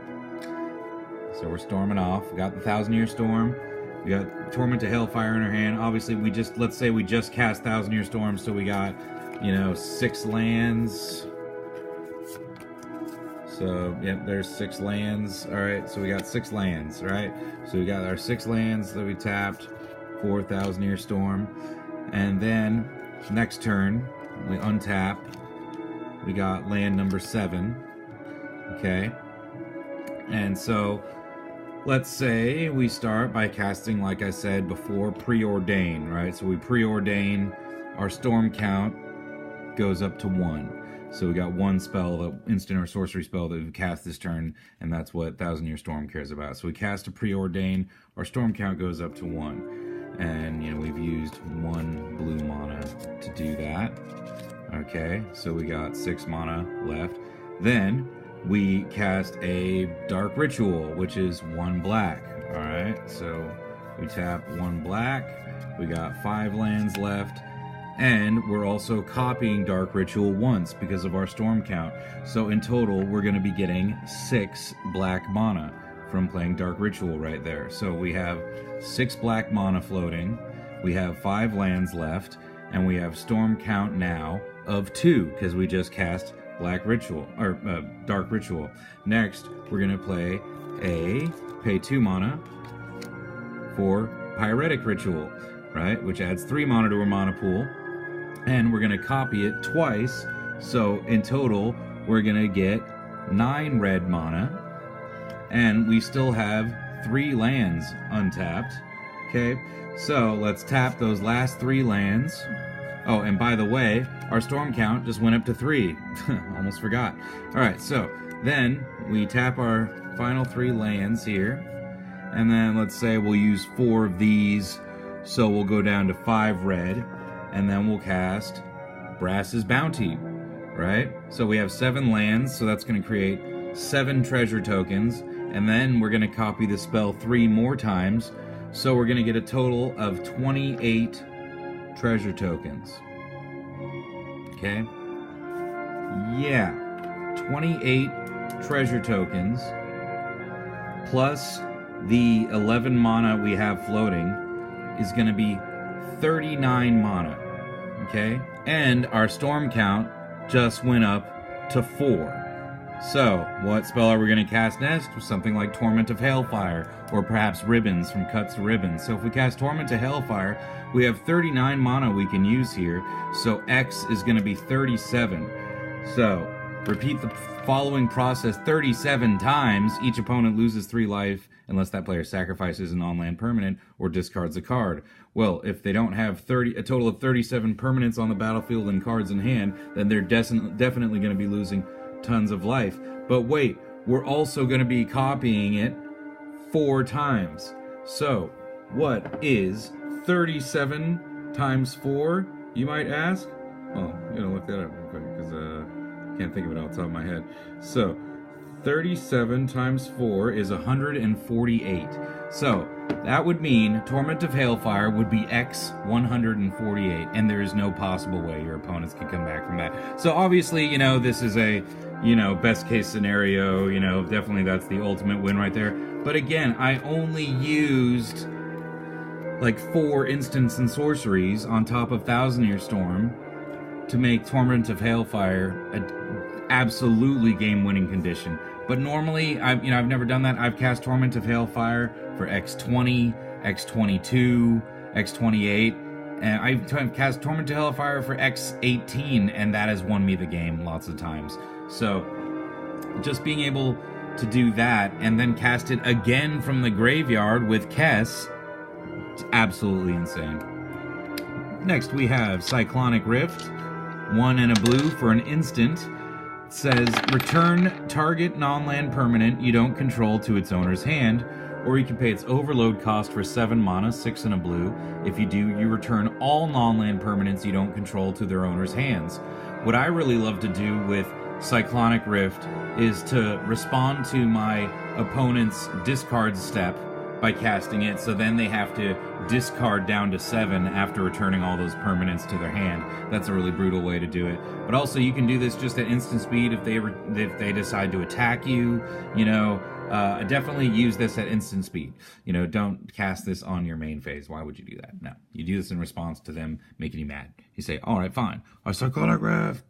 So we're storming off. We got the Thousand Year Storm. We got Torment of Hailfire in our hand. Obviously, let's say we just cast Thousand Year Storm, so we got, you know, 6 lands. So, yep, there's 6 lands. Alright, so we got 6 lands, right? So we got our 6 lands that we tapped for Thousand Year Storm. And then, next turn, we untap. We got land number 7. Okay? And so, let's say we start by casting, like I said before, Preordain, right? So we preordain, our storm count goes up to 1. So we got one spell, the instant or sorcery spell that we cast this turn, and that's what Thousand Year Storm cares about. So we cast a Preordain, our storm count goes up to 1. And, you know, we've used 1 blue mana to do that. Okay, so we got 6 mana left. Then we cast a Dark Ritual, which is 1 black. Alright, so we tap 1 black, we got 5 lands left, and we're also copying Dark Ritual once because of our storm count. So in total, we're going to be getting 6 black mana from playing Dark Ritual right there. So we have 6 black mana floating, we have 5 lands left, and we have storm count now of 2 because we just cast Black Ritual, or Dark Ritual. Next, we're going to pay 2 mana for Pyretic Ritual, right? Which adds 3 mana to our mana pool. And we're going to copy it twice, so in total, we're going to get 9 red mana. And we still have 3 lands untapped. Okay, so let's tap those last 3 lands. Oh, and by the way, our storm count just went up to 3. Almost forgot. Alright, so then we tap our final 3 lands here. And then let's say we'll use 4 of these, so we'll go down to 5 red. And then we'll cast Brass's Bounty, right? So we have 7 lands, so that's going to create 7 treasure tokens. And then we're going to copy the spell 3 more times. So we're going to get a total of 28 treasure tokens. Okay? Yeah. 28 treasure tokens plus the 11 mana we have floating is going to be 39 mana. Okay? And our storm count just went up to 4. So, what spell are we going to cast next? Something like Torment of Hailfire, or perhaps Ribbons from Cuts to Ribbons. So if we cast Torment of Hailfire, we have 39 mana we can use here, so X is going to be 37. So, repeat the following process 37 times. Each opponent loses 3 life, unless that player sacrifices an on-land permanent or discards a card. Well, if they don't have a total of 37 permanents on the battlefield and cards in hand, then they're definitely going to be losing tons of life. But wait, we're also going to be copying it 4 times. So, what is 37 times 4, you might ask? Oh, I'm going to look that up real quick, because I can't think of it off the top of my head. So, 37 times 4 is 148. So, that would mean Torment of Hailfire would be X 148, and there is no possible way your opponents could come back from that. So obviously, you know, this is a, you know, best case scenario, you know, definitely that's the ultimate win right there. But again, I only used like 4 instants and sorceries on top of Thousand Year Storm to make Torment of Hailfire an absolutely game-winning condition. But normally, I've never done that. I've cast Torment of Hailfire for X20, X22, X28, and I've cast Torment of Hailfire for X18, and that has won me the game lots of times. So, just being able to do that, and then cast it again from the graveyard with Kess, it's absolutely insane. Next, we have Cyclonic Rift, 1 and a blue for an instant. It says, return target non-land permanent you don't control to its owner's hand, or you can pay its overload cost for 7 mana, 6 and a blue. If you do, you return all non-land permanents you don't control to their owner's hands. What I really love to do with Cyclonic Rift is to respond to my opponent's discard step by casting it, so then they have to discard down to 7 after returning all those permanents to their hand. That's a really brutal way to do it. But also, you can do this just at instant speed if they decide to attack you. You know, definitely use this at instant speed. You know, don't cast this on your main phase. Why would you do that? No, you do this in response to them making you mad. You say, all right, fine. Our Cyclonic Rift,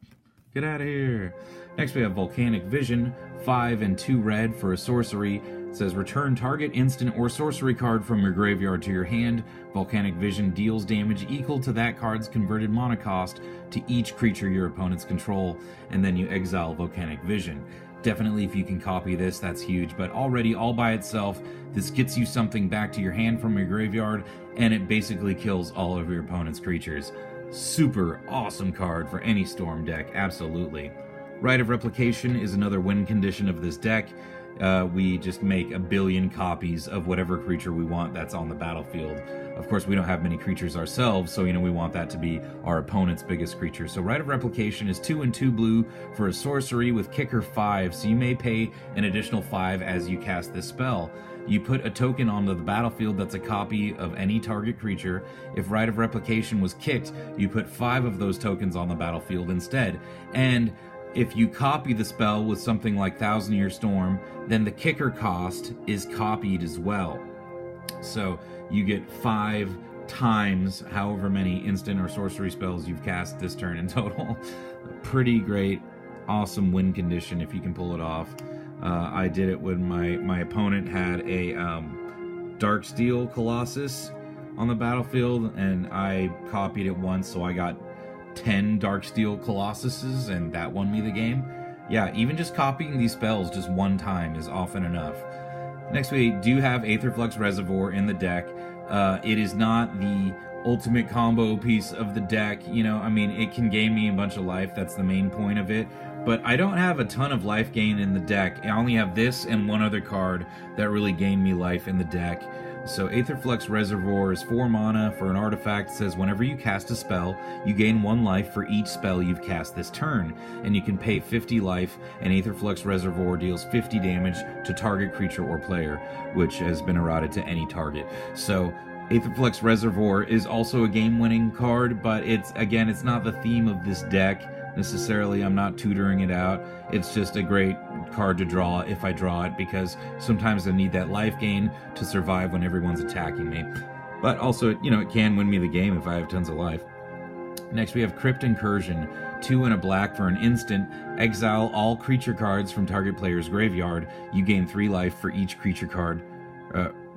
get out of here. Next, we have Volcanic Vision, 5 and 2 red for a sorcery. It says, return target instant or sorcery card from your graveyard to your hand. Volcanic Vision deals damage equal to that card's converted mana cost to each creature your opponents control, and then you exile Volcanic Vision. Definitely, if you can copy this, that's huge, but already, all by itself, this gets you something back to your hand from your graveyard, and it basically kills all of your opponent's creatures. Super awesome card for any Storm deck, absolutely. Rite of Replication is another win condition of this deck. We just make a billion copies of whatever creature we want that's on the battlefield. Of course, we don't have many creatures ourselves, so we want that to be our opponent's biggest creature. So Rite of Replication is 2 and 2 blue for a sorcery with kicker 5, so you may pay an additional 5 as you cast this spell. You put a token onto the battlefield that's a copy of any target creature. If Rite of Replication was kicked, you put 5 of those tokens on the battlefield instead. And if you copy the spell with something like Thousand Year Storm, then the kicker cost is copied as well. So you get 5 times however many instant or sorcery spells you've cast this turn in total. Pretty great, awesome win condition if you can pull it off. I did it when my opponent had a Darksteel Colossus on the battlefield, and I copied it once, so I got 10 Darksteel Colossuses, and that won me the game. Yeah, even just copying these spells just one time is often enough. Next, we do have Aetherflux Reservoir in the deck. It is not the ultimate combo piece of the deck, it can gain me a bunch of life, that's the main point of it, but I don't have a ton of life gain in the deck. I only have this and one other card that really gain me life in the deck. So Aetherflux Reservoir is 4 mana for an artifact. It says whenever you cast a spell, you gain 1 life for each spell you've cast this turn, and you can pay 50 life, and Aetherflux Reservoir deals 50 damage to target creature or player, which has been eroded to any target. So Aetherflux Reservoir is also a game-winning card, but it's not the theme of this deck necessarily. I'm not tutoring it out. It's just a great card to draw if I draw it, because sometimes I need that life gain to survive when everyone's attacking me. But also, it can win me the game if I have tons of life. Next, we have Crypt Incursion. 2 and a black for an instant. Exile all creature cards from target player's graveyard. You gain 3 life for each creature card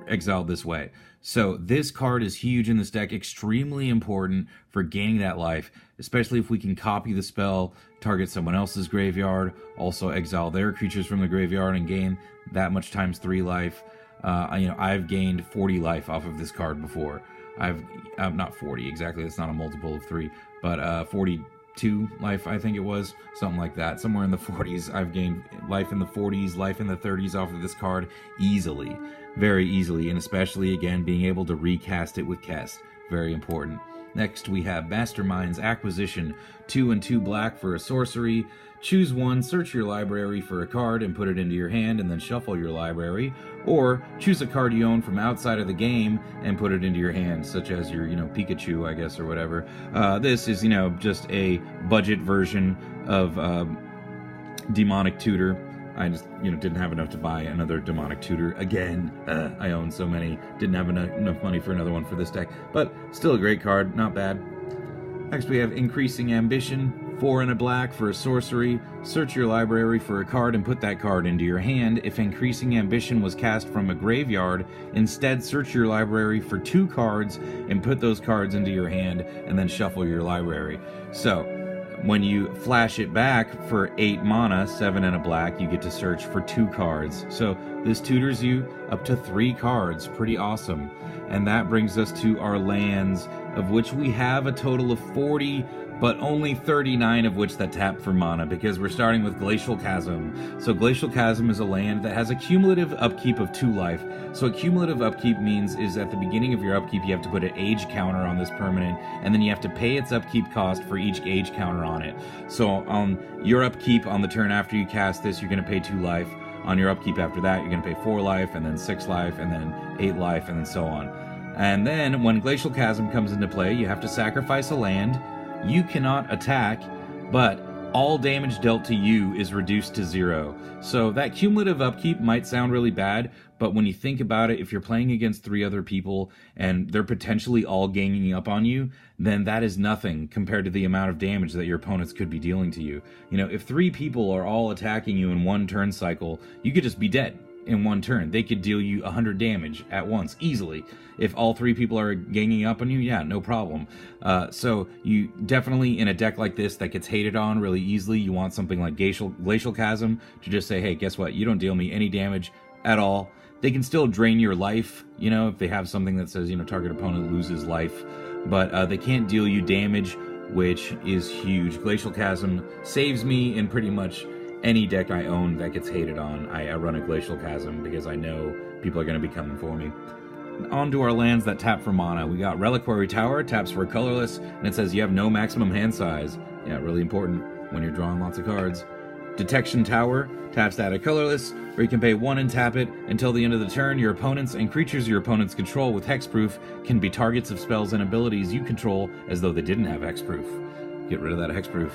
exiled this way. So this card is huge in this deck, extremely important for gaining that life, especially if we can copy the spell, target someone else's graveyard, also exile their creatures from the graveyard and gain that much times 3 life. I've gained 40 life off of this card before. I've not 40 exactly, it's not a multiple of 3, but 42 life, I think it was, something like that. Somewhere in the 40s. I've gained life in the 40s, life in the 30s off of this card easily, very easily, and especially, again, being able to recast it with Kess, very important. Next, we have Mastermind's Acquisition. 2 and 2 black for a sorcery. Choose one, search your library for a card and put it into your hand, and then shuffle your library. Or choose a card you own from outside of the game and put it into your hand, such as your, Pikachu, I guess, or whatever. This is, just a budget version of Demonic Tutor. I just, didn't have enough to buy another Demonic Tutor again. I own so many. Didn't have enough money for another one for this deck. But still a great card, not bad. Next we have Increasing Ambition. 4 and a black for a sorcery. Search your library for a card and put that card into your hand. If Increasing Ambition was cast from a graveyard, instead search your library for 2 cards and put those cards into your hand, and then shuffle your library. So when you flash it back for 8 mana, 7 and a black, you get to search for 2 cards. So this tutors you up to 3 cards. Pretty awesome. And that brings us to our lands, of which we have a total of 40, but only 39 of which that tap for mana, because we're starting with Glacial Chasm. So Glacial Chasm is a land that has a cumulative upkeep of 2 life. So a cumulative upkeep means is at the beginning of your upkeep you have to put an age counter on this permanent, and then you have to pay its upkeep cost for each age counter on it. So on your upkeep on the turn after you cast this, you're going to pay 2 life. On your upkeep after that, you're going to pay 4 life, and then 6 life, and then 8 life, and then so on. And then when Glacial Chasm comes into play, you have to sacrifice a land. You cannot attack, but all damage dealt to you is reduced to 0. So that cumulative upkeep might sound really bad, but when you think about it, if you're playing against 3 other people and they're potentially all ganging up on you, then that is nothing compared to the amount of damage that your opponents could be dealing to you. If 3 people are all attacking you in one turn cycle, you could just be dead in one turn. They could deal you 100 damage at once, easily. If all 3 people are ganging up on you, yeah, no problem. So you definitely, in a deck like this that gets hated on really easily, you want something like Glacial Chasm to just say, hey, guess what? You don't deal me any damage at all. They can still drain your life, if they have something that says, target opponent loses life. But they can't deal you damage which is huge. Glacial Chasm saves me in pretty much any deck I own that gets hated on. I run a Glacial Chasm because I know people are going to be coming for me. On to our lands that tap for mana. We got Reliquary Tower, taps for a colorless, and it says you have no maximum hand size. Yeah, really important when you're drawing lots of cards. Detection Tower, taps to add a colorless, or you can pay 1 and tap it. Until the end of the turn, your opponents and creatures your opponents control with hexproof can be targets of spells and abilities you control as though they didn't have hexproof. Get rid of that hexproof.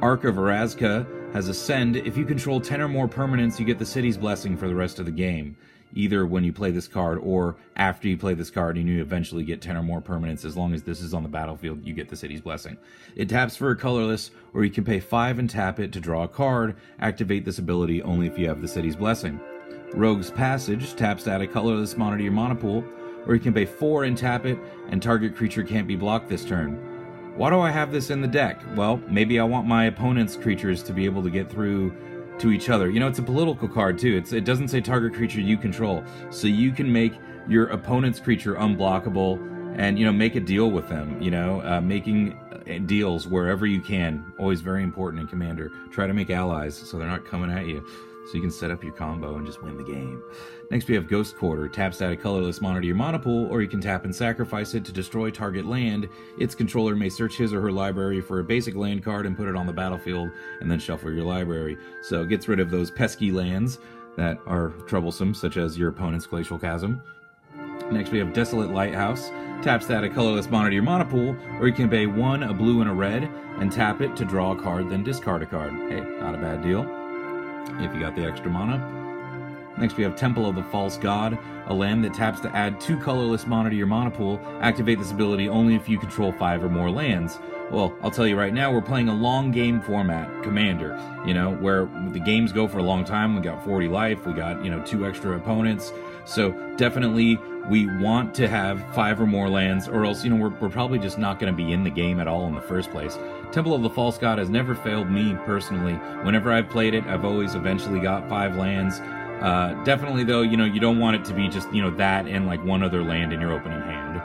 Arc of Erazka has Ascend. If you control 10 or more permanents, you get the City's Blessing for the rest of the game. Either when you play this card or after you play this card and you eventually get 10 or more permanents. As long as this is on the battlefield, you get the City's Blessing. It taps for a colorless, or you can pay 5 and tap it to draw a card. Activate this ability only if you have the City's Blessing. Rogue's Passage taps to add a colorless mana to your mana pool, or you can pay 4 and tap it, and target creature can't be blocked this turn. Why do I have this in the deck? Well, maybe I want my opponent's creatures to be able to get through to each other. You know, it's a political card too. It doesn't say target creature you control, so you can make your opponent's creature unblockable and, you know, make a deal with them. You know, making deals wherever you can, always very important in Commander. Try to make allies so they're not coming at you, so you can set up your combo and just win the game. Next we have Ghost Quarter. Taps to add a colorless mana to your mana pool, or you can tap and sacrifice it to destroy target land. Its controller may search his or her library for a basic land card and put it on the battlefield, and then shuffle your library. So it gets rid of those pesky lands that are troublesome, such as your opponent's Glacial Chasm. Next we have Desolate Lighthouse. Taps to add a colorless mana to your mana pool, or you can pay 1, a blue and a red, and tap it to draw a card, then discard a card. Hey, not a bad deal if you got the extra mana. Next we have Temple of the False God, a land that taps to add 2 colorless mana to your mana pool. Activate this ability only if you control 5 or more lands. Well, I'll tell you right now, we're playing a long game format, Commander, you know, where the games go for a long time. We got 40 life, we got, you know, 2 extra opponents. So definitely we want to have 5 or more lands, or else, you know, we're probably just not going to be in the game at all in the first place. Temple of the False God has never failed me personally. Whenever I've played it, I've always eventually got 5 lands. Definitely though, you know, you don't want it to be just, you know, that and like 1 other land in your opening hand.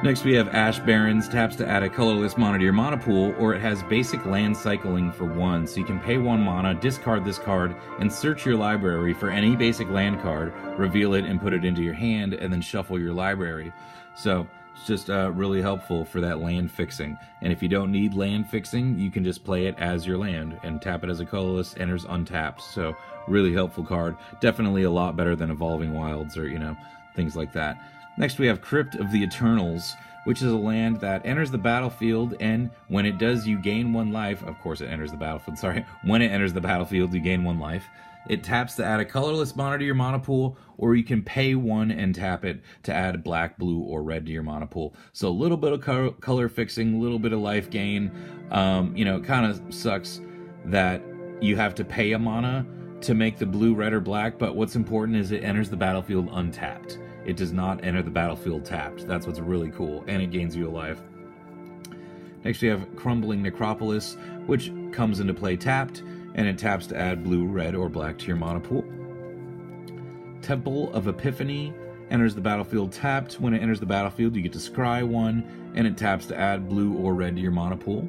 Next we have Ash Barrens. Taps to add a colorless mana to your mana pool, or it has basic land cycling for 1, so you can pay 1 mana, discard this card, and search your library for any basic land card, reveal it and put it into your hand, and then shuffle your library. So it's just really helpful for that land fixing. And if you don't need land fixing, you can just play it as your land and tap it as a colorless, enters untapped. So really helpful card. Definitely a lot better than Evolving Wilds or, you know, things like that. Next we have Crypt of the Eternals, which is a land that enters the battlefield, and when it does, you gain 1 life. Of course it enters the battlefield, sorry. When it enters the battlefield, you gain 1 life. It taps to add a colorless mana to your mana pool, or you can pay 1 and tap it to add black, blue, or red to your mana pool. So a little bit of color fixing, a little bit of life gain. You know, it kind of sucks that you have to pay a mana to make the blue, red, or black, but what's important is it enters the battlefield untapped. It does not enter the battlefield tapped. That's what's really cool, and it gains you a life. Next we have Crumbling Necropolis, which comes into play tapped, and it taps to add blue, red, or black to your mana pool. Temple of Epiphany enters the battlefield tapped. When it enters the battlefield, you get to scry 1, and it taps to add blue or red to your mana pool.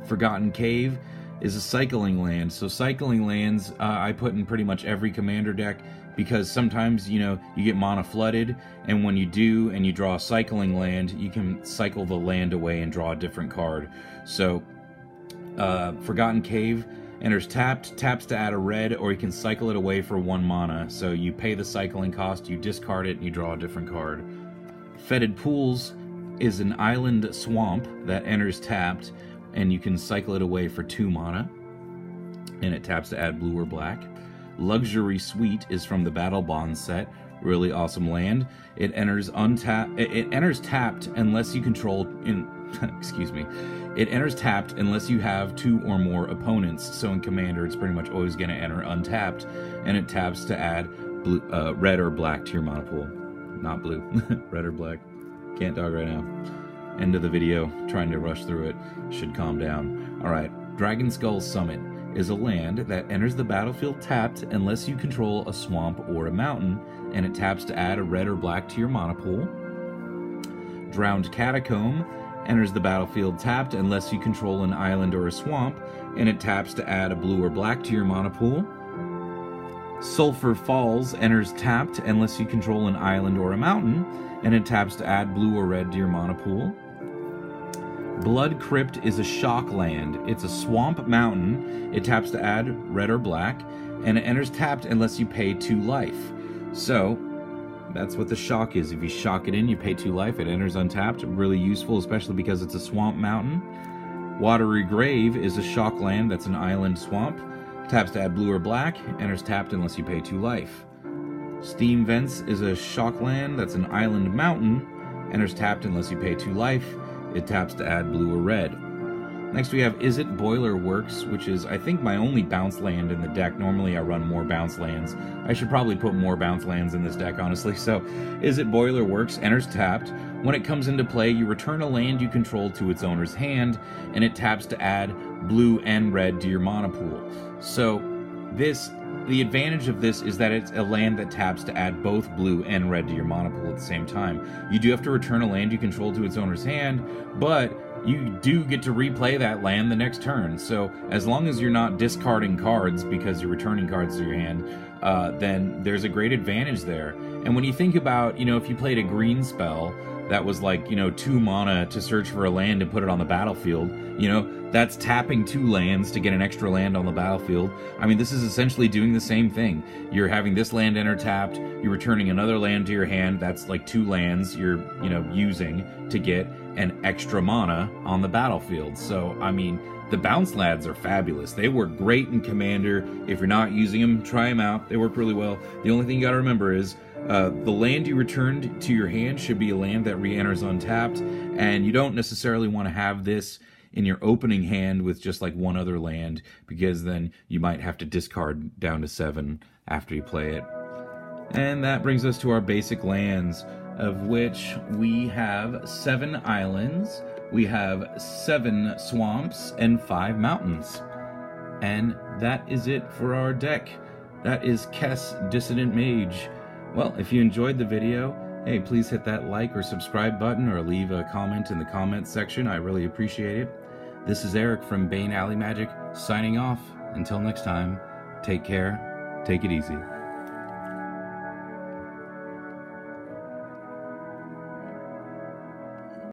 Forgotten Cave is a cycling land. So cycling lands I put in pretty much every Commander deck, because sometimes, you know, you get mana flooded, and when you do and you draw a cycling land, you can cycle the land away and draw a different card. So Forgotten Cave enters tapped, taps to add a red, or you can cycle it away for 1 mana. So you pay the cycling cost, you discard it, and you draw a different card. Fetid Pools is an island swamp that enters tapped, and you can cycle it away for 2 mana, and it taps to add blue or black. Luxury Suite is from the Battle Bond set. Really awesome land. It enters It enters tapped unless you control excuse me. It enters tapped unless you have 2 or more opponents. So in Commander, it's pretty much always going to enter untapped, and it taps to add blue, red or black to your mana pool. Not blue, red or black. Can't talk right now. End of the video. Trying to rush through it. Should calm down. All right. Dragon Skull Summit is a land that enters the battlefield tapped unless you control a swamp or a mountain, and it taps to add a red or black to your mana pool. Drowned Catacomb enters the battlefield tapped unless you control an island or a swamp, and it taps to add a blue or black to your mana pool. Sulphur Falls enters tapped unless you control an island or a mountain, and it taps to add blue or red to your mana pool. Blood Crypt is a shock land. It's a swamp mountain. It taps to add red or black, and it enters tapped unless you pay 2 life. So that's what the shock is. If you shock it in, you pay 2 life. It enters untapped. Really useful, especially because it's a swamp mountain. Watery Grave is a shock land. That's an island swamp. Taps to add blue or black. Enters tapped unless you pay 2 life. Steam Vents is a shock land. That's an island mountain. Enters tapped unless you pay 2 life. It taps to add blue or red. Next we have Is It Boiler Works, which is, I think, my only bounce land in the deck. Normally I run more bounce lands. I should probably put more bounce lands in this deck, honestly. So, Is It Boiler Works enters tapped. When it comes into play, you return a land you control to its owner's hand, and it taps to add blue and red to your mana pool. So, the advantage of this is that it's a land that taps to add both blue and red to your mana pool at the same time. You do have to return a land you control to its owner's hand, but you do get to replay that land the next turn. So as long as you're not discarding cards because you're returning cards to your hand, then there's a great advantage there. And when you think about, if you played a green spell that was like, 2 mana to search for a land and put it on the battlefield, that's tapping 2 lands to get an extra land on the battlefield. I mean, this is essentially doing the same thing. You're having this land enter tapped, you're returning another land to your hand, that's like 2 lands you're, using to get an extra mana on the battlefield. So, I mean, the bounce lads are fabulous. They work great in Commander. If you're not using them, try them out. They work really well. The only thing you gotta remember is the land you returned to your hand should be a land that re-enters untapped, and you don't necessarily want to have this in your opening hand with just like 1 other land, because then you might have to discard down to 7 after you play it. And that brings us to our basic lands, of which we have 7 islands, we have 7 swamps, and 5 mountains. And that is it for our deck. That is Kess Dissident Mage. Well, if you enjoyed the video, hey, please hit that like or subscribe button, or leave a comment in the comments section. I really appreciate it. This is Eric from Bane Alley Magic, signing off. Until next time, take care, take it easy.